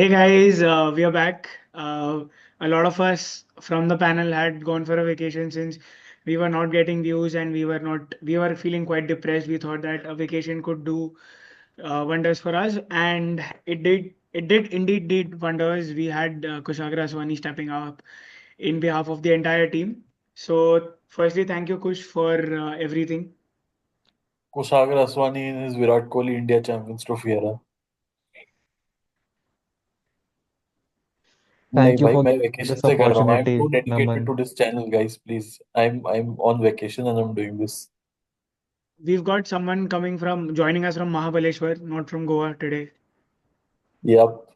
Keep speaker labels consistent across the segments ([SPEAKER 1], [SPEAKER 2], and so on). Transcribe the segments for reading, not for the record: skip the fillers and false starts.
[SPEAKER 1] Hey guys, we are back. A lot of us from the panel had gone for a vacation since we were not getting views and we were feeling quite depressed. We thought that a vacation could do wonders for us, and it did indeed did wonders. We had Kushagra Aswani stepping up in behalf of the entire team. So, firstly, thank you, Kush, for everything.
[SPEAKER 2] Kushagra Aswani in his Virat Kohli India Champions Trophy era. नहीं
[SPEAKER 3] Thank you
[SPEAKER 2] भाई
[SPEAKER 3] for
[SPEAKER 2] मैं
[SPEAKER 3] giving
[SPEAKER 2] vacation
[SPEAKER 3] this
[SPEAKER 2] से कर रहा हूँ. I'm too
[SPEAKER 3] opportunity,
[SPEAKER 2] dedicated to
[SPEAKER 3] Naman.
[SPEAKER 2] this channel, guys. Please, I'm on vacation and I'm doing this.
[SPEAKER 1] We've got someone coming from joining us from Mahabaleshwar, not from Goa today.
[SPEAKER 2] Yep.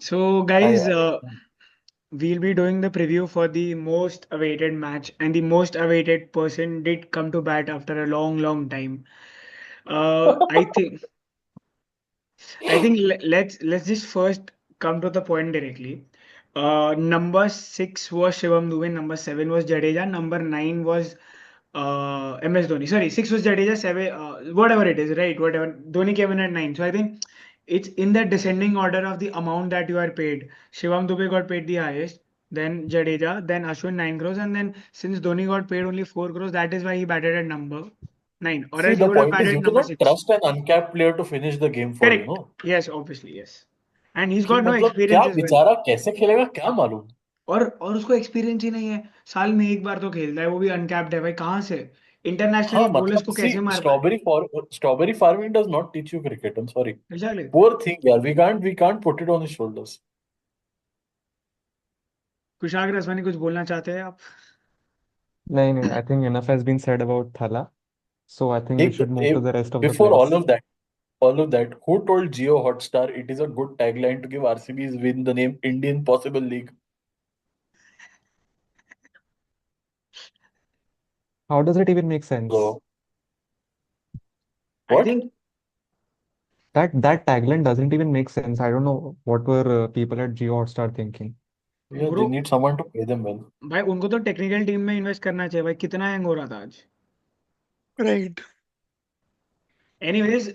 [SPEAKER 1] So,
[SPEAKER 2] I
[SPEAKER 1] guys, we'll be doing the preview for the most awaited match, and the most awaited person did come to bat after a long, long time. Uh, I think let's just first come to the point directly. Number six was Shivam Dube, number seven was Jadeja, number nine was MS Dhoni. Sorry, six was Jadeja, seven whatever it is, right? Whatever Dhoni came in at nine. So I think it's in the descending order of the amount that you are paid. Shivam Dube got paid the highest, then Jadeja, then Ashwin 9 crores, and then since Dhoni got paid only 4 crores, that is why he batted at number nine, or
[SPEAKER 2] see
[SPEAKER 1] else he
[SPEAKER 2] the
[SPEAKER 1] would have
[SPEAKER 2] point is
[SPEAKER 1] batted
[SPEAKER 2] you
[SPEAKER 1] number
[SPEAKER 2] cannot
[SPEAKER 1] six.
[SPEAKER 2] trust an uncapped player to finish the game for you
[SPEAKER 1] Correct.
[SPEAKER 2] know.
[SPEAKER 1] Yes, obviously, yes. And he's
[SPEAKER 2] कि
[SPEAKER 1] got no
[SPEAKER 2] मतलब क्या
[SPEAKER 1] experience as well.
[SPEAKER 2] बेचारा कैसे खेलेगा क्या मालूम.
[SPEAKER 1] और उसको एक्सपीरियंस ही नहीं है, साल में एक बार तो खेलता है, वो भी अनकैप्ड है भाई, कहाँ से
[SPEAKER 2] हाँ
[SPEAKER 1] इंटरनेशनल बॉलर्स
[SPEAKER 2] मतलब
[SPEAKER 1] को
[SPEAKER 2] see
[SPEAKER 1] कैसे मार पाए?
[SPEAKER 2] strawberry farming does not teach you cricket. I'm sorry.
[SPEAKER 1] Exactly.
[SPEAKER 2] Poor thing यार. We can't put it on his shoulders.
[SPEAKER 1] Kushagra Raswani कुछ बोलना चाहते हैं आप?
[SPEAKER 3] No, I think enough has been said about Thala. So I think we
[SPEAKER 2] एक,
[SPEAKER 3] should move to
[SPEAKER 2] एक,
[SPEAKER 3] the rest of the
[SPEAKER 2] before all
[SPEAKER 3] players.
[SPEAKER 2] of that. All of that. Who told Geo Hotstar it is a good tagline to give RCB's win the name Indian Possible League?
[SPEAKER 3] How does it even make sense?
[SPEAKER 2] So,
[SPEAKER 1] I
[SPEAKER 2] what?
[SPEAKER 1] Think
[SPEAKER 3] That tagline doesn't even make sense. I don't know what were people at Geo Hotstar thinking.
[SPEAKER 2] Yeah, they
[SPEAKER 1] bro,
[SPEAKER 2] need someone to pay them well.
[SPEAKER 1] भाई उनको तो technical team में invest करना चाहिए भाई, कितना hang हो रहा था आज.
[SPEAKER 2] Right.
[SPEAKER 1] Anyways,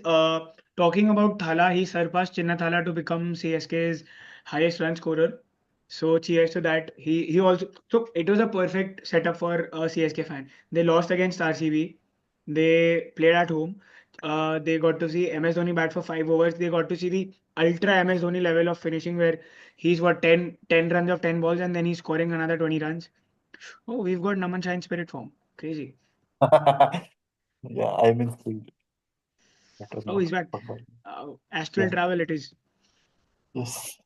[SPEAKER 1] talking about Thala, he surpassed Chinna Thala to become CSK's highest run scorer. So cheers to that. He also, so it was a perfect setup for a CSK fan. They lost against RCB. They played at home. They got to see MS Dhoni bat for 5 overs. They got to see the ultra MS Dhoni level of finishing where he's what 10 runs of 10 balls and then he's scoring another 20 runs. Oh, we've got Naman Shine spirit form. Crazy.
[SPEAKER 2] Yeah, I'm in field. Better
[SPEAKER 1] Oh,
[SPEAKER 2] not.
[SPEAKER 1] he's back.
[SPEAKER 2] But,
[SPEAKER 1] Astral
[SPEAKER 2] yeah.
[SPEAKER 1] travel it is.
[SPEAKER 2] Yes.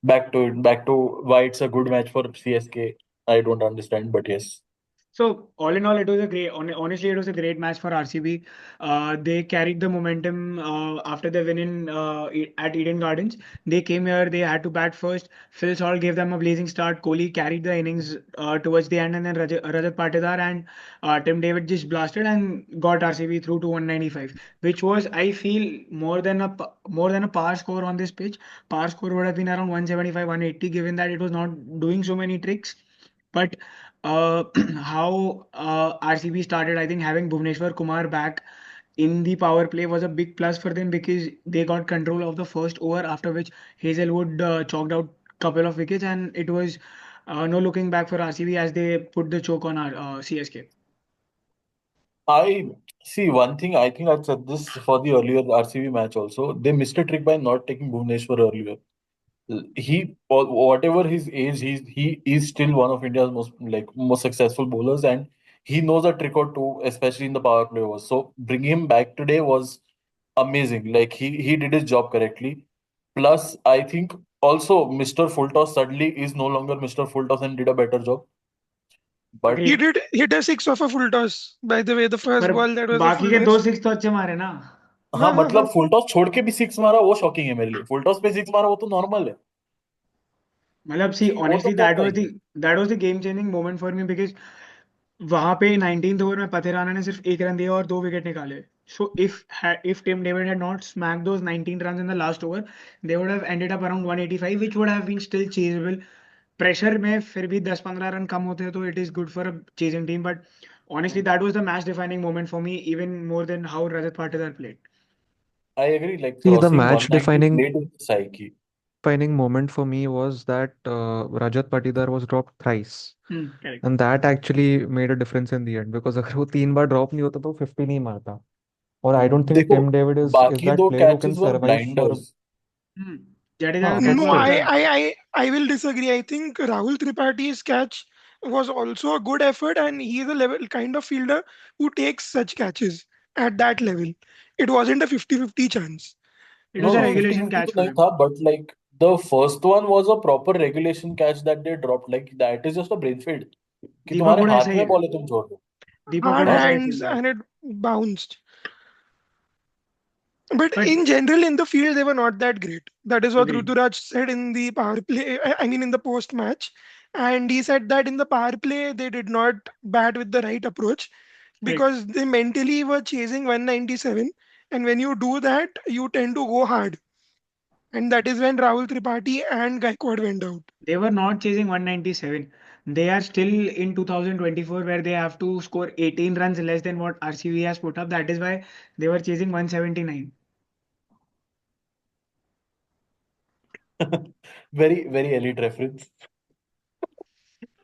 [SPEAKER 2] Back to why it's a good match for CSK. I don't understand, but yes.
[SPEAKER 1] So all in all, it was a great. Honestly, it was a great match for RCB. They carried the momentum after the win at Eden Gardens. They came here. They had to bat first. Phil Salt gave them a blazing start. Kohli carried the innings towards the end, and then Rajat Patidar and Tim David just blasted and got RCB through to 195, which was, I feel, more than a par score on this pitch. Par score would have been around 175, 180, given that it was not doing so many tricks. But how RCB started, I think having Bhuvneshwar Kumar back in the power play was a big plus for them because they got control of the first over, after which Hazelwood chalked out couple of wickets, and it was no looking back for RCB as they put the choke on our CSK.
[SPEAKER 2] I see one thing. I think I said this for the earlier RCB match also. They missed a trick by not taking Bhuvneshwar earlier. He, whatever his age, he is still one of India's most successful bowlers, and he knows a trick or two, especially in the power play overs. So bringing him back today was amazing. Like he did his job correctly. Plus, I think also Mr. Fulltoss suddenly is no longer Mr. Fulltoss and did a better job. But
[SPEAKER 4] He
[SPEAKER 1] Agreed.
[SPEAKER 4] did hit a six off a full toss. By the way, the first
[SPEAKER 1] पर
[SPEAKER 4] ball that was a
[SPEAKER 1] बाकी
[SPEAKER 4] full
[SPEAKER 1] के दो
[SPEAKER 4] miss.
[SPEAKER 1] Six तो अच्छे मारे ना.
[SPEAKER 2] हाँ मतलब फुलटॉस छोड़ के भी सिक्स मारा वो शॉकिंग है मेरे लिए. फुलटॉस पे सिक्स मारा वो तो नॉर्मल है
[SPEAKER 1] मतलब सी
[SPEAKER 2] कि वो तो
[SPEAKER 1] ऑनेस्टली
[SPEAKER 2] करना ही है.
[SPEAKER 1] That was the game changing moment for me because वहां पे 19th ओवर में पथिराना ने सिर्फ एक रन दिया और दो विकेट निकाले. सो if Tim David had not smacked those 19 runs in the last over, they would have ended up around 185, which would have been still chaseable. Pressure में फिर भी 10-15 रन कम होते हैं तो it is good for a chasing team, but honestly that was the match defining moment for me, even more than how Rajat Patidar played.
[SPEAKER 2] I agree. Like
[SPEAKER 3] See, the
[SPEAKER 2] crossing
[SPEAKER 3] match
[SPEAKER 2] 190
[SPEAKER 3] defining
[SPEAKER 2] played with psyche.
[SPEAKER 3] moment for me was that Rajat Patidar was dropped thrice.
[SPEAKER 1] Correct.
[SPEAKER 3] And that actually made a difference in the end because अगर वो 3 बार drop नहीं होता तो 50 नहीं मारता. Or I don't think
[SPEAKER 2] देखो
[SPEAKER 3] Tim David is
[SPEAKER 2] बाकी
[SPEAKER 3] that
[SPEAKER 2] दो
[SPEAKER 3] player who can
[SPEAKER 2] catches were
[SPEAKER 3] survive for.
[SPEAKER 2] blinders.
[SPEAKER 1] Hmm. Jadeja's
[SPEAKER 3] हाँ,
[SPEAKER 1] catch
[SPEAKER 3] but
[SPEAKER 4] No,
[SPEAKER 1] was
[SPEAKER 3] still.
[SPEAKER 4] I will disagree. I think Rahul Tripaঠি's catch was also a good effort, and he is a level kind of fielder who takes such catches at that level. It wasn't a 50-50 chance.
[SPEAKER 1] it
[SPEAKER 2] No,
[SPEAKER 1] was a
[SPEAKER 2] no,
[SPEAKER 4] So
[SPEAKER 1] regulation
[SPEAKER 2] 50-50
[SPEAKER 1] catch
[SPEAKER 2] तो
[SPEAKER 1] for
[SPEAKER 2] नहीं
[SPEAKER 1] him.
[SPEAKER 2] था, but like the first one was a proper regulation catch that they dropped. Like that is just a brain fade. कि
[SPEAKER 1] दीपक
[SPEAKER 2] तुम्हारे
[SPEAKER 1] हुडा ऐसा
[SPEAKER 2] हाथ
[SPEAKER 1] ही
[SPEAKER 2] में
[SPEAKER 1] है.
[SPEAKER 2] Ball है तुम छोड़ दो.
[SPEAKER 1] दीपक
[SPEAKER 4] hard
[SPEAKER 1] हुडा
[SPEAKER 2] हाँ.
[SPEAKER 1] ऐसा ही
[SPEAKER 4] hands
[SPEAKER 1] खेलता है.
[SPEAKER 4] and it bounced. But
[SPEAKER 1] But
[SPEAKER 4] in general, in the field, they were not that great. That is what
[SPEAKER 1] agreed.
[SPEAKER 4] Ruturaj said in the power play. I mean, in the post match, and he said that in the power play they did not bat with the right approach
[SPEAKER 1] Correct.
[SPEAKER 4] because they mentally were chasing 197, and when you do that, you tend to go hard, and that is when Rahul Tripathi and Gaikwad went out.
[SPEAKER 1] They were not chasing 197. They are still in 2024 where they have to score 18 runs less than what RCB has put up. That is why they were chasing 179.
[SPEAKER 2] Very, very elite reference.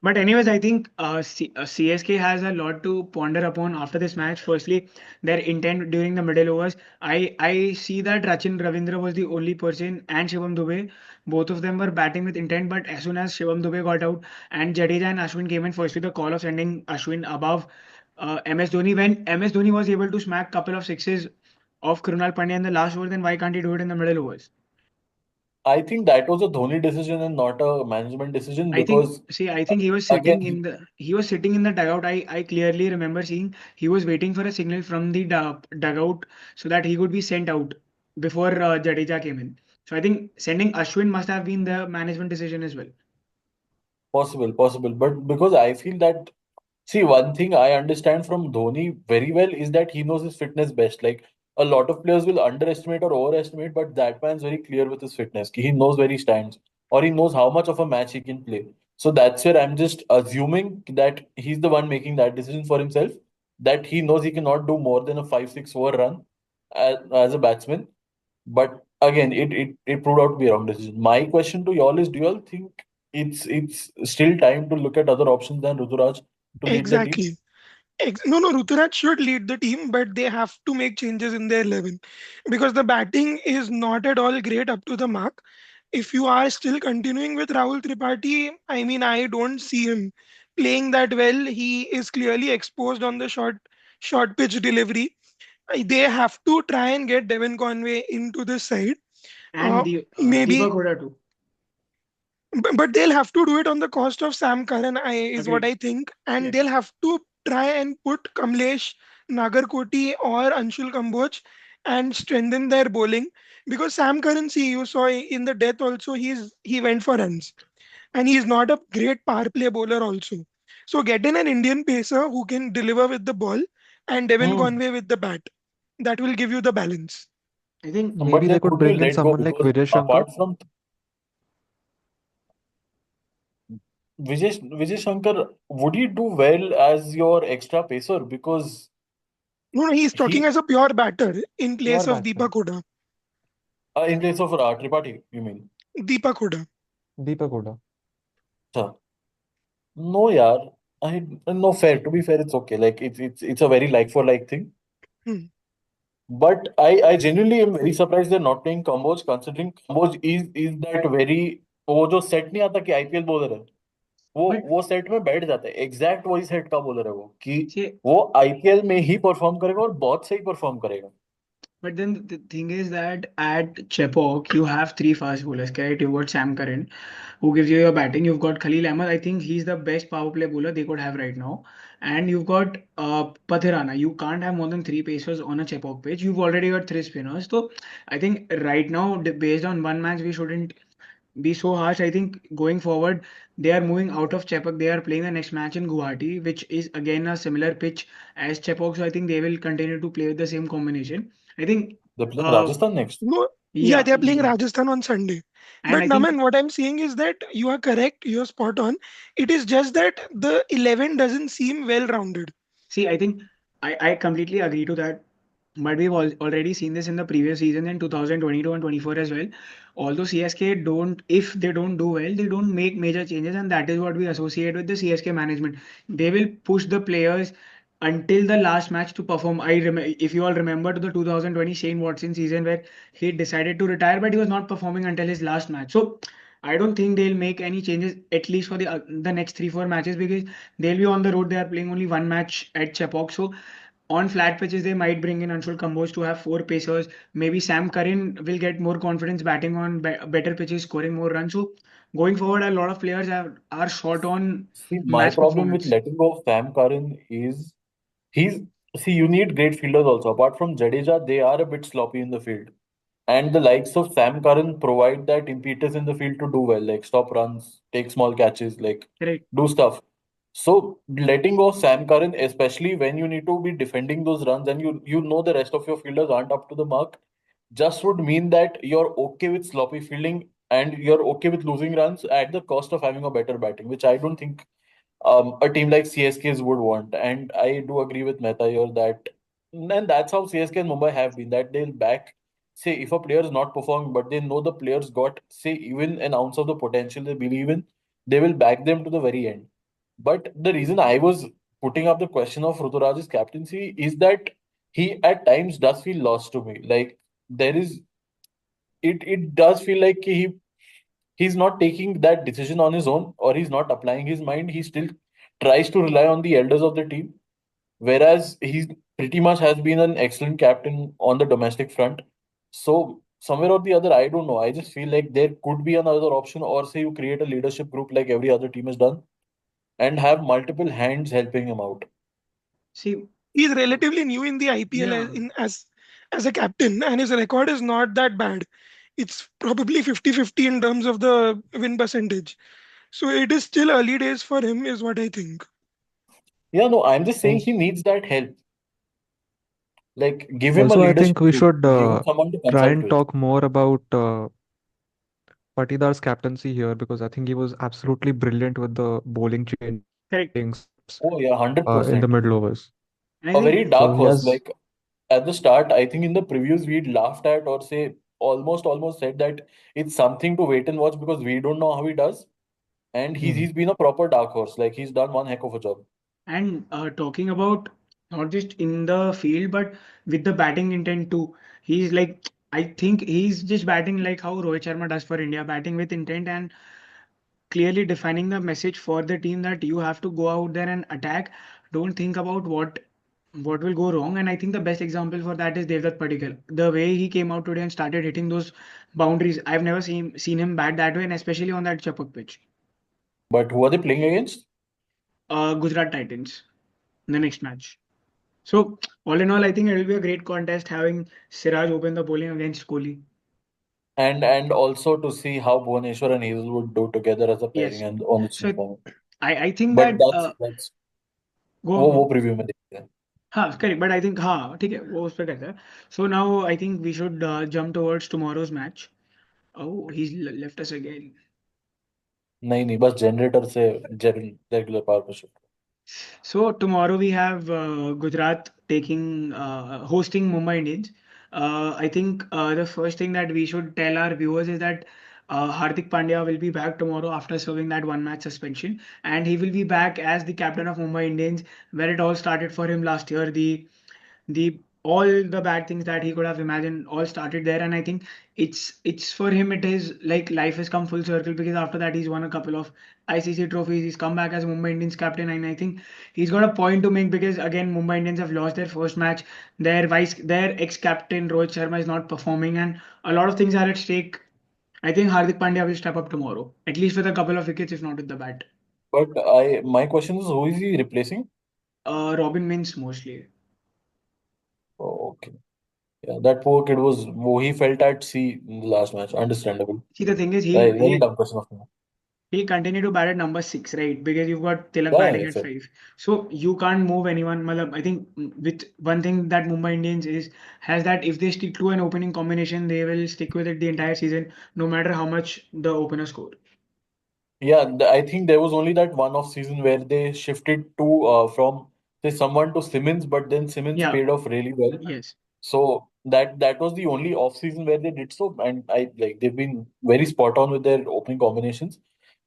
[SPEAKER 1] But anyways, I think CSK has a lot to ponder upon after this match. Firstly, their intent during the middle overs. I see that Rachin Ravindra was the only person and Shivam Dube. Both of them were batting with intent, but as soon as Shivam Dube got out and Jadeja and Ashwin came in, firstly the call of sending Ashwin above MS Dhoni, when MS Dhoni was able to smack couple of sixes of Krunal Pandya in the last over, then why can't he do it in the middle overs?
[SPEAKER 2] I think that was a Dhoni decision and not a management decision
[SPEAKER 1] I think,
[SPEAKER 2] because
[SPEAKER 1] see, I think
[SPEAKER 2] again, he,
[SPEAKER 1] he was sitting in the dugout. I clearly remember seeing he was waiting for a signal from the dugout so that he could be sent out before Jadeja came in. So I think sending Ashwin must have been the management decision as well.
[SPEAKER 2] possible. But because I feel that, see, one thing I understand from Dhoni very well is that he knows his fitness best. Like a lot of players will underestimate or overestimate, but that man's very clear with his fitness. He knows where he stands or he knows how much of a match he can play. So that's where I'm just assuming that he's the one making that decision for himself, that he knows he cannot do more than a 5-6 over run as a batsman. But again, it proved out to be a wrong decision. My question to y'all is: do y'all think it's still time to look at other options than Ruturaj to lead the team?
[SPEAKER 4] Exactly. No, no, Ruturaj should lead the team, but they have to make changes in their 11 because the batting is not at all great up to the mark. If you are still continuing with Rahul Tripathi, I mean, I don't see him playing that well. He is clearly exposed on the short pitch delivery. They have to try and get Devon Conway into this side.
[SPEAKER 1] And the Deepak
[SPEAKER 4] Maybe
[SPEAKER 1] Huda too.
[SPEAKER 4] but they'll have to do it on the cost of Sam Curran, is what
[SPEAKER 1] Agreed.
[SPEAKER 4] I think. And
[SPEAKER 1] Yes.
[SPEAKER 4] they'll have to try and put Kamlesh, Nagarkoti, or Anshul Kamboj and strengthen their bowling. Because Sam Curran, see, you saw in the death also, he went for runs. And he's not a great power play bowler also. So get in an Indian pacer who can deliver with the ball and Devon
[SPEAKER 2] Hmm.
[SPEAKER 4] Conway with the bat. That will give you the balance.
[SPEAKER 1] I think
[SPEAKER 2] But
[SPEAKER 3] Maybe they
[SPEAKER 2] then
[SPEAKER 3] could
[SPEAKER 2] who do you
[SPEAKER 3] bring in
[SPEAKER 2] let go?
[SPEAKER 3] someone like
[SPEAKER 2] Because
[SPEAKER 3] Vijay Shankar.
[SPEAKER 2] apart from Vijay Shankar, would he do well as your extra pacer? Because
[SPEAKER 4] No, no, he's talking
[SPEAKER 2] he
[SPEAKER 4] as a pure batter in
[SPEAKER 3] Pure
[SPEAKER 4] place of
[SPEAKER 3] batsman.
[SPEAKER 4] Deepak Huda.
[SPEAKER 2] in place of Tripathi, you mean?
[SPEAKER 4] Deepak Huda.
[SPEAKER 3] Deepak Huda.
[SPEAKER 2] Sir. No, yeah. I no fair. To be fair, it's okay. Like it's a very like for like thing.
[SPEAKER 4] Hmm.
[SPEAKER 2] But I genuinely am very surprised they're not playing combos considering combos is that very वो जो set नहीं आता कि IPL bowler है
[SPEAKER 1] but
[SPEAKER 2] वो set में बैठ जाता है एग्जैक्ट वही सेट का बॉलर है वो कि
[SPEAKER 1] see,
[SPEAKER 2] वो आईपीएल में ही परफॉर्म करेगा और बहुत सही परफॉर्म करेगा.
[SPEAKER 1] but then the thing is that at Chepauk, you have three fast bowlers, correct? You've got Sam Curran, who gives you your batting. You've got Khalil Ahmed. I think he's the best power play bowler they could have right now. And you've got Pathirana. You can't have more than three pacers on a Chepauk pitch. You've already got three spinners. So I think right now, based on one match, we shouldn't be so harsh. I think going forward, they are moving out of Chepauk. They are playing the next match in Guwahati, which is again a similar pitch as Chepauk. So I think they will continue to play with the same combination. I think,
[SPEAKER 2] They're playing
[SPEAKER 1] uh,
[SPEAKER 2] Rajasthan next.
[SPEAKER 4] No, yeah,
[SPEAKER 1] yeah,
[SPEAKER 4] they're playing Rajasthan on Sunday.
[SPEAKER 1] and
[SPEAKER 4] But
[SPEAKER 1] I think,
[SPEAKER 4] Naman, what I'm saying is that you are correct, you're spot on. It is just that the 11 doesn't seem well rounded.
[SPEAKER 1] see, I think I completely agree to that. but we've already seen this in the previous season in 2022 and 24 as well. Although CSK don't, if they don't do well, they don't make major changes, and that is what we associate with the CSK management. They will push the players until the last match to perform. If you all remember to the 2020 Shane Watson season where he decided to retire, but he was not performing until his last match. So I don't think they'll make any changes at least for the next 3-4 matches, because they'll be on the road. They are playing only one match at Chepauk, so on flat pitches, they might bring in Anshul Kamboj to have four pacers. Maybe Sam Curran will get more confidence batting on better pitches, scoring more runs. So going forward, a lot of players are short on
[SPEAKER 2] See, my
[SPEAKER 1] match
[SPEAKER 2] problem with
[SPEAKER 1] performance.
[SPEAKER 2] letting go of Sam Curran is he's see you need great fielders also. Apart from Jadeja, they are a bit sloppy in the field. And the likes of Sam Curran provide that impetus in the field to do well, like stop runs, take small catches, like
[SPEAKER 1] Correct.
[SPEAKER 2] do stuff. So letting go of Sam Curran, especially when you need to be defending those runs and you know the rest of your fielders aren't up to the mark, just would mean that you're okay with sloppy fielding and you're okay with losing runs at the cost of having a better batting, which I don't think a team like CSK's would want. And I do agree with Mehta here that, and that's how CSK and Mumbai have been, that they'll back, say, if a player is not performing, but they know the player's got, say, even an ounce of the potential they believe in, they will back them to the very end. But the reason I was putting up the question of Ruturaj's captaincy is that he at times does feel lost to me. Like there is, it does feel like he's not taking that decision on his own or he's not applying his mind. He still tries to rely on the elders of the team, whereas he's pretty much has been an excellent captain on the domestic front. So somewhere or the other, I don't know. I just feel like there could be another option, or say you create a leadership group like every other team has done and have multiple hands helping him out.
[SPEAKER 1] See,
[SPEAKER 4] He's relatively new in the IPL
[SPEAKER 1] yeah,
[SPEAKER 4] as a captain, and his record is not that bad. It's probably 50-50 in terms of the win percentage. So it is still early days for him, is what I think.
[SPEAKER 2] Yeah, no, I'm just saying
[SPEAKER 3] Also,
[SPEAKER 2] he needs that help. Like, give him a
[SPEAKER 3] also, I
[SPEAKER 2] leadership
[SPEAKER 3] think we
[SPEAKER 2] group,
[SPEAKER 3] should
[SPEAKER 2] give him someone to
[SPEAKER 3] try
[SPEAKER 2] consult
[SPEAKER 3] and
[SPEAKER 2] with.
[SPEAKER 3] talk more about Patidar's captaincy here, because I think he was absolutely brilliant with the bowling changing
[SPEAKER 1] correct.
[SPEAKER 3] steps
[SPEAKER 2] Oh, yeah,
[SPEAKER 3] in the middle
[SPEAKER 2] 100%.
[SPEAKER 3] overs.
[SPEAKER 1] And I
[SPEAKER 2] A
[SPEAKER 1] think,
[SPEAKER 2] very
[SPEAKER 3] So
[SPEAKER 2] dark
[SPEAKER 3] he
[SPEAKER 2] horse.
[SPEAKER 3] has.
[SPEAKER 2] Like, at the start, I think in the previews we'd laughed at or say almost said that it's something to wait and watch because we don't know how he does. And he's
[SPEAKER 3] Hmm.
[SPEAKER 2] been a proper dark horse. Like he's done one heck of a job.
[SPEAKER 1] and talking about not just in the field, but with the batting intent too. He's like, I think he's just batting like how Rohit Sharma does for India, batting with intent and clearly defining the message for the team that you have to go out there and attack. Don't think about what will go wrong. And I think the best example for that is Devdutt Padikkal. The way he came out today and started hitting those boundaries, I've never seen him bat that way, and especially on that Chapak pitch.
[SPEAKER 2] But who are they playing against?
[SPEAKER 1] Gujarat Titans, the next match. So all in all, I think it will be a great contest having Siraj open the bowling against Kohli.
[SPEAKER 2] And also to see how Bhuvaneshwar and Hazelwood do together as a pairing
[SPEAKER 1] Yes.
[SPEAKER 2] and on its
[SPEAKER 1] So
[SPEAKER 2] form.
[SPEAKER 1] I think
[SPEAKER 2] But
[SPEAKER 1] that
[SPEAKER 2] that's वो
[SPEAKER 1] go.
[SPEAKER 2] preview में देखते हैं.
[SPEAKER 1] हाँ correct but I think हाँ ठीक है वो उस पर कहता है so now I think we should jump towards tomorrow's match oh he left us again
[SPEAKER 2] नहीं नहीं बस जनरेटर से रेगुलर पावर पे shift.
[SPEAKER 1] So tomorrow we have Gujarat taking hosting Mumbai Indians. I think the first thing that we should tell our viewers is that Hardik Pandya will be back tomorrow after serving that one match suspension, and he will be back as the captain of Mumbai Indians, where it all started for him last year. The all the bad things that he could have imagined all started there, and I think it's for him, it is like life has come full circle, because after that he's won a couple of ICC trophies, he's come back as Mumbai Indians captain, and I think he's got a point to make, because again Mumbai Indians have lost their first match, their ex-captain Rohit Sharma is not performing, and a lot of things are at stake. I think Hardik Pandya will step up tomorrow, at least with a couple of wickets, if not with the bat.
[SPEAKER 2] But I my question is who is he replacing?
[SPEAKER 1] Robin Mins mostly.
[SPEAKER 2] Oh, okay. Yeah, that poor kid was he felt at sea in the last match. Understandable.
[SPEAKER 1] See, the thing is,
[SPEAKER 2] Right,
[SPEAKER 1] he'll
[SPEAKER 2] very
[SPEAKER 1] he'll
[SPEAKER 2] dumb question of me.
[SPEAKER 1] he'll continue to bat at number six, right? Because you've got Tilak
[SPEAKER 2] Yeah,
[SPEAKER 1] batting
[SPEAKER 2] yeah,
[SPEAKER 1] at
[SPEAKER 2] fair.
[SPEAKER 1] five. So you can't move anyone. I think with one thing that Mumbai Indians has that if they stick to an opening combination, they will stick with it the entire season, no matter how much the opener score.
[SPEAKER 2] Yeah, I think there was only that one off season where they shifted to from say someone to Simmons, but then Simmons
[SPEAKER 1] Yeah,
[SPEAKER 2] paid off really well.
[SPEAKER 1] yes.
[SPEAKER 2] So that was the only off season where they did so, and I like they've been very spot on with their opening combinations.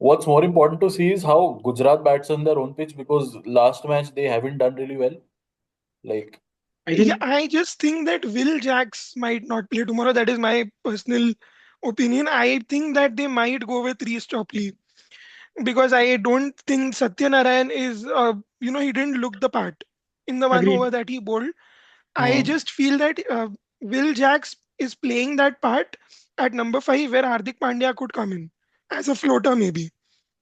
[SPEAKER 2] What's more important to see is how Gujarat bats on their own pitch, because last match they haven't done really well. Like,
[SPEAKER 1] I
[SPEAKER 4] Yeah,
[SPEAKER 1] think
[SPEAKER 4] I just think that Will Jacks might not play tomorrow. That is my personal opinion. I think that they might go with Reece Topley because I don't think Satyanarayan is, he didn't look the part in the one over
[SPEAKER 1] agreed.
[SPEAKER 4] that he bowled. I
[SPEAKER 2] hmm,
[SPEAKER 4] just feel that Will Jacks is playing that part at number 5 where Hardik Pandya could come in as a floater, maybe,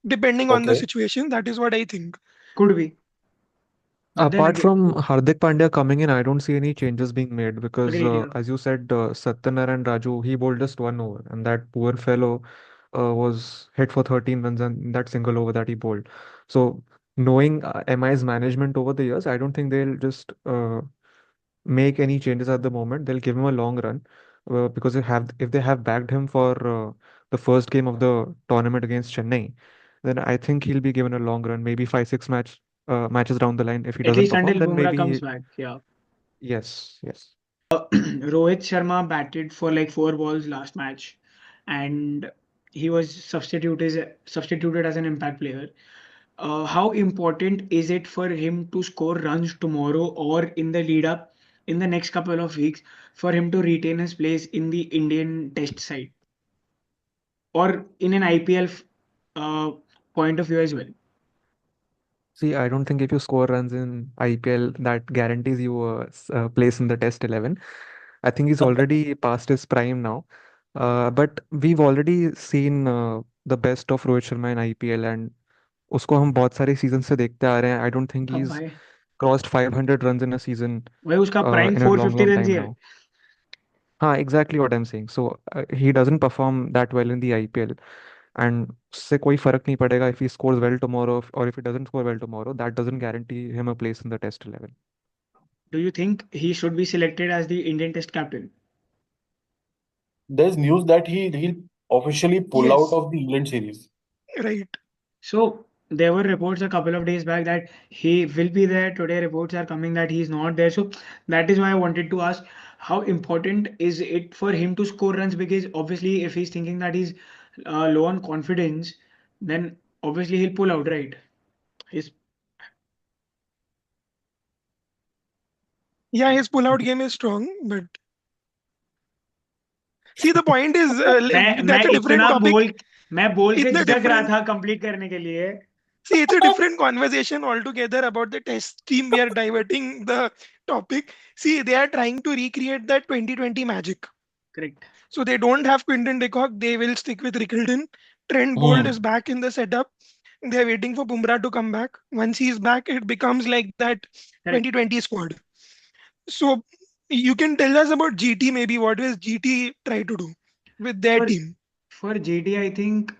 [SPEAKER 4] depending on the
[SPEAKER 2] okay,
[SPEAKER 4] situation. That is what I think.
[SPEAKER 1] Could be. But then
[SPEAKER 3] Apart
[SPEAKER 1] again,
[SPEAKER 3] from Hardik Pandya coming in, I don't see any changes being made because,
[SPEAKER 1] agreed, yeah.
[SPEAKER 3] as you said, Satyanarayan Raju, he bowled just 1 over, and that poor fellow was hit for 13 runs and that single over that he bowled. So, knowing MI's management over the years, I don't think they'll just make any changes at the moment. They'll give him a long run because if they have backed him for the first game of the tournament against Chennai, then I think he'll be given a long run, maybe 5, 6 matches down the line. If he
[SPEAKER 1] At
[SPEAKER 3] doesn't
[SPEAKER 1] least
[SPEAKER 3] perform,
[SPEAKER 1] until
[SPEAKER 3] then
[SPEAKER 1] Bumrah
[SPEAKER 3] maybe
[SPEAKER 1] comes back, yeah.
[SPEAKER 3] yes, yes.
[SPEAKER 1] Rohit Sharma batted for like 4 balls last match, and he was substituted as an impact player. How important is it for him to score runs tomorrow or in the lead up in the next couple of weeks for him to retain his place in the Indian Test side or in an IPL uh, point of view as well?
[SPEAKER 3] See, I don't think if you score runs in IPL, that guarantees you a place in the Test 11. I think he's already past his prime now. But we've already seen the best of Rohit Sharma in IPL, and उसको हम बहुत सारे season से देखते आ रहे हैं. I don't think
[SPEAKER 1] अब
[SPEAKER 3] he's
[SPEAKER 1] भाई
[SPEAKER 3] crossed 500 runs in a season
[SPEAKER 1] भाई उसका prime
[SPEAKER 3] in a long,
[SPEAKER 1] 450
[SPEAKER 3] long
[SPEAKER 1] run he
[SPEAKER 3] time
[SPEAKER 1] है.
[SPEAKER 3] now. Exactly what I'm saying. So he doesn't perform that well in the IPL, and उससे कोई फर्क नहीं पड़ेगा if he scores well tomorrow or if he doesn't score well tomorrow. That doesn't guarantee him a place in the Test 11.
[SPEAKER 1] Do you think he should be selected as the Indian Test captain?
[SPEAKER 2] there's news that he'll officially pull out
[SPEAKER 4] Yes,
[SPEAKER 2] of the England series.
[SPEAKER 4] right.
[SPEAKER 1] So there were reports a couple of days back that he will be there. Today reports are coming that he's not there. So that is why I wanted to ask how important is it for him to score runs? Because obviously if he's thinking that he's low on confidence, then obviously he'll pull out, right? He's
[SPEAKER 4] Yeah, his pull-out game is strong, but see, the point is
[SPEAKER 1] मैं
[SPEAKER 4] that's a different
[SPEAKER 1] इतना
[SPEAKER 4] topic.
[SPEAKER 1] बोल मैं बोल के
[SPEAKER 4] It's a
[SPEAKER 1] झिझक रहा
[SPEAKER 4] different.
[SPEAKER 1] था complete करने के लिए.
[SPEAKER 4] See, it's a different conversation altogether about the test team. We are diverting the topic. See, they are trying to recreate that 2020 magic.
[SPEAKER 1] Correct.
[SPEAKER 4] So they don't have Quinton de Kock. They will stick with Rickleton. Trent Bolt is
[SPEAKER 2] Hmm.
[SPEAKER 4] back in the setup. They're waiting for Bumrah to come back. Once he's back, it becomes like that
[SPEAKER 1] Correct.
[SPEAKER 4] 2020 squad. So you can tell us about GT maybe. What does GT try to do with their
[SPEAKER 1] For
[SPEAKER 4] team?
[SPEAKER 1] For GT, I think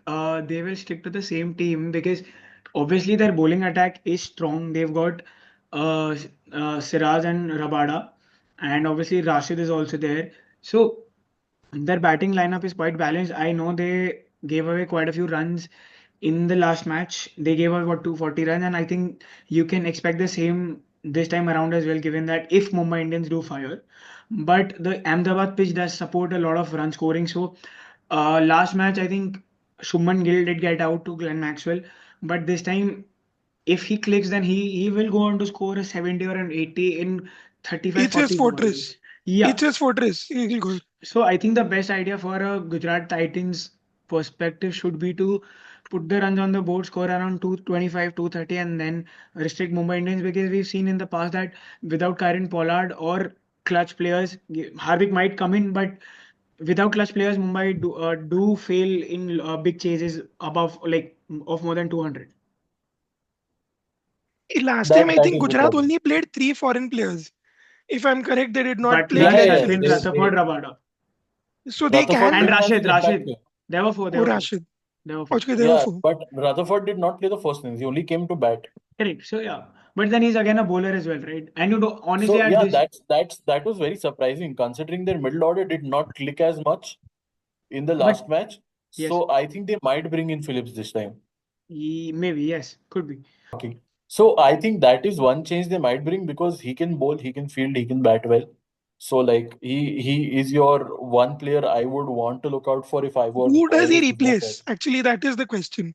[SPEAKER 1] they will stick to the same team because obviously their bowling attack is strong. They've got Siraj and Rabada, and obviously Rashid is also there. So their batting lineup is quite balanced. I know they gave away quite a few runs in the last match. They gave away what 240 runs, and I think you can expect the same this time around as well, given that if Mumbai Indians do fire. But the Ahmedabad pitch does support a lot of run scoring. So last match, I think Shubman Gill did get out to Glenn Maxwell, but this time, if he clicks, then he will go on to score a 70 or an 80 in 35
[SPEAKER 4] It's his
[SPEAKER 1] 40 balls.
[SPEAKER 4] fortress.
[SPEAKER 1] Yeah.
[SPEAKER 4] It's his fortress. He'll go.
[SPEAKER 1] So I think the best idea for a Gujarat Titans perspective should be to put the runs on the board, score around 225, 230, and then restrict Mumbai Indians because we've seen in the past that without Karen Pollard or clutch players, Hardik might come in, but without clutch players, Mumbai do fail in big chases above like of more than 200.
[SPEAKER 4] Last time,
[SPEAKER 2] That
[SPEAKER 4] I
[SPEAKER 2] that
[SPEAKER 4] think
[SPEAKER 2] is the
[SPEAKER 4] Gujarat
[SPEAKER 2] problem.
[SPEAKER 4] only played three foreign players. If I'm correct, they did not
[SPEAKER 1] But
[SPEAKER 4] play
[SPEAKER 1] that
[SPEAKER 2] Yeah,
[SPEAKER 1] should
[SPEAKER 4] Glenn
[SPEAKER 1] have
[SPEAKER 2] yeah.
[SPEAKER 1] been
[SPEAKER 4] Phillips.
[SPEAKER 1] Rutherford Rabada
[SPEAKER 4] So they
[SPEAKER 2] Rutherford
[SPEAKER 1] and
[SPEAKER 4] can.
[SPEAKER 2] came as
[SPEAKER 1] Rashid.
[SPEAKER 2] an impact
[SPEAKER 1] Rashid.
[SPEAKER 2] player.
[SPEAKER 1] There were four. There
[SPEAKER 4] Oh,
[SPEAKER 1] were four.
[SPEAKER 4] Rashid.
[SPEAKER 1] There were four.
[SPEAKER 4] Okay, there were
[SPEAKER 2] Yeah,
[SPEAKER 4] four.
[SPEAKER 2] but Rutherford did not play the first innings. He only came to bat.
[SPEAKER 1] Correct. So yeah, but then he's again a bowler as well, right? And you do honestly
[SPEAKER 2] So
[SPEAKER 1] at
[SPEAKER 2] yeah,
[SPEAKER 1] this.
[SPEAKER 2] that was very surprising considering their middle order did not click as much in the
[SPEAKER 1] But
[SPEAKER 2] last match.
[SPEAKER 1] yes,
[SPEAKER 2] So I think they might bring in Phillips this time.
[SPEAKER 1] maybe yes, could be.
[SPEAKER 2] So I think that is one change they might bring because he can bowl, he can field, he can bat well. So like he is your one player I would want to look out for if
[SPEAKER 4] Who
[SPEAKER 2] I
[SPEAKER 4] does he
[SPEAKER 2] was Gujarat
[SPEAKER 4] replace?
[SPEAKER 2] Titans.
[SPEAKER 4] Actually, that is the question.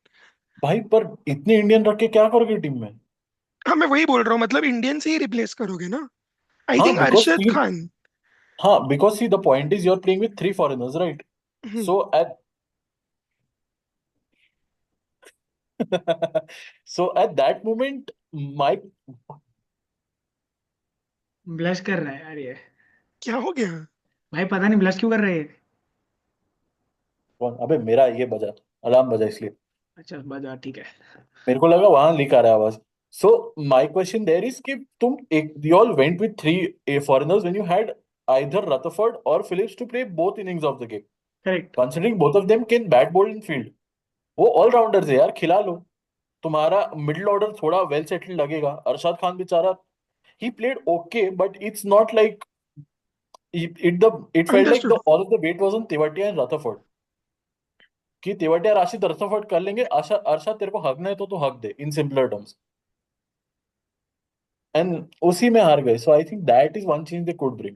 [SPEAKER 2] भाई पर इतने Indian रख के क्या करोगे team में?
[SPEAKER 4] हाँ, मैं वही बोल रहा हूँ, मतलब इंडियन से ही रिप्लेस करोगे ना? आई
[SPEAKER 2] हाँ
[SPEAKER 4] think
[SPEAKER 2] because
[SPEAKER 4] Arshad
[SPEAKER 2] team
[SPEAKER 4] Khan.
[SPEAKER 2] हाँ because see the point is you're playing with three foreigners, right?
[SPEAKER 4] Hmm,
[SPEAKER 2] So at so at that moment my
[SPEAKER 1] blush कर रहा है यार ये।
[SPEAKER 4] क्या हो गया?
[SPEAKER 1] भाई पता नहीं ब्लश क्यों कर रहे हैं।
[SPEAKER 2] अबे मेरा ये बजा अलार्म बजा इसलिए
[SPEAKER 1] अच्छा बजा, ठीक है।
[SPEAKER 2] मेरे को लगा वहां लिख आ रहा है आवाज. So my question there is कि तुम एक you all went with three foreigners when you had either Rutherford or Phillips to play both innings of the game.
[SPEAKER 1] Correct.
[SPEAKER 2] Considering both of them can bat, bowl and field. वो allrounders है यार, खिला लो. तुम्हारा middle order थोड़ा well settled लगेगा. अरशद खान बेचारा he played okay, but it's not like it felt like the
[SPEAKER 4] understood.
[SPEAKER 2] all of the weight was on Tewatia and Rutherford. कि तेवटिया राशिद रथफर्ड कर लेंगे. आशा अर्षद तेरे को हकना है तो तू हक दे इन सिंपलर टर्म्स. एंड उसी में हार गए. So I think that is one change they could bring.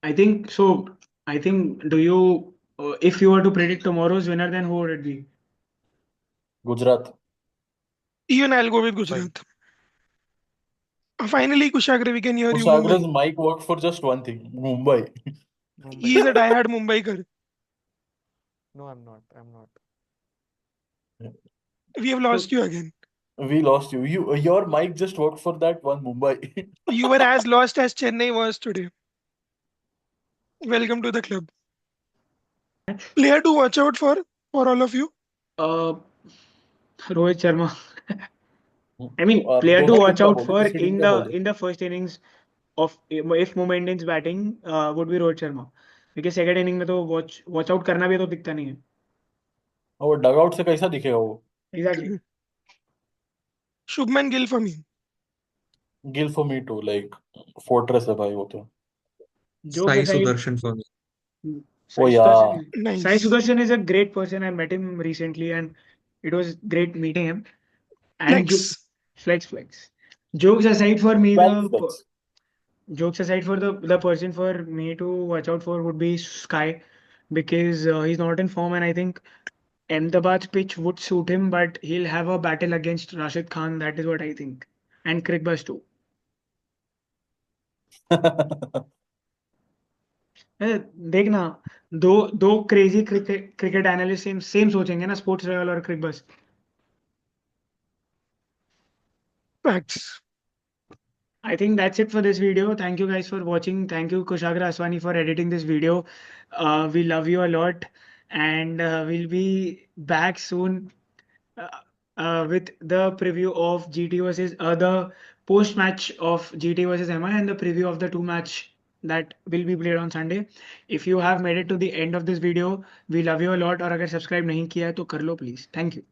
[SPEAKER 1] I think so. I think do you if you were to predict tomorrow's winner then who would it be?
[SPEAKER 2] Gujarat.
[SPEAKER 4] Even I'll go with
[SPEAKER 3] Mumbai.
[SPEAKER 4] Gujarat. Finally, Kushagra, we can hear you.
[SPEAKER 2] Kushagra's
[SPEAKER 4] Mumbai.
[SPEAKER 2] mic worked for just one thing, Mumbai.
[SPEAKER 4] He
[SPEAKER 3] Mumbai.
[SPEAKER 4] is a diehard Mumbaiker.
[SPEAKER 3] No, I'm not. I'm not.
[SPEAKER 4] We have
[SPEAKER 1] So
[SPEAKER 4] lost you again.
[SPEAKER 2] We lost you. Your mic just worked for that one Mumbai.
[SPEAKER 4] You were as lost as Chennai was today. Welcome to the club. Player to watch out for all of you.
[SPEAKER 1] uh, Rohit Sharma. I mean,
[SPEAKER 2] और
[SPEAKER 1] player to
[SPEAKER 2] दोनों team
[SPEAKER 1] watch
[SPEAKER 2] का
[SPEAKER 1] out
[SPEAKER 2] बोल दे,
[SPEAKER 1] for
[SPEAKER 2] किसी team का बोल दे.
[SPEAKER 1] in the first innings of if Mumbai Indians batting would be Rohit Sharma. क्योंकि second inning में तो वॉच आउट करना भी तो दिखता नहीं है।
[SPEAKER 2] और वो डगआउट से कैसा दिखेगा वो?
[SPEAKER 1] Exactly.
[SPEAKER 4] Shubman Gill for me.
[SPEAKER 2] Gill for me too, like fortress है भाई वो तो.
[SPEAKER 1] Jokes
[SPEAKER 3] Sai
[SPEAKER 1] aside,
[SPEAKER 3] Sudarshan for me.
[SPEAKER 2] O
[SPEAKER 1] Sai
[SPEAKER 2] या.
[SPEAKER 4] Nice.
[SPEAKER 1] Sudarshan is a great person. I met him recently and it was great meeting him. And
[SPEAKER 4] Flex.
[SPEAKER 1] flex. Jokes aside for me,
[SPEAKER 2] Valve flex.
[SPEAKER 1] jokes aside for the person for me to watch out for would be Sky because he's not in form and I think Ahmedabad's pitch would suit him, but he'll have a battle against Rashid Khan. That is what I think. And Crickbus too. देखना, दो दो crazy cricket analyst same सोचेंगे ना, sports level और क्रिकबस.
[SPEAKER 4] Facts.
[SPEAKER 1] I think that's it for this video. Thank you guys for watching. Thank you Kushagra Aswani for editing this video. We love you a lot and we'll be back soon uh, with the preview of GT versus the post match of GT versus MI and the preview of the two match that will be played on Sunday. If you have made it to the end of this video, we love you a lot. और अगर subscribe नहीं किया है तो कर लो please. Thank you.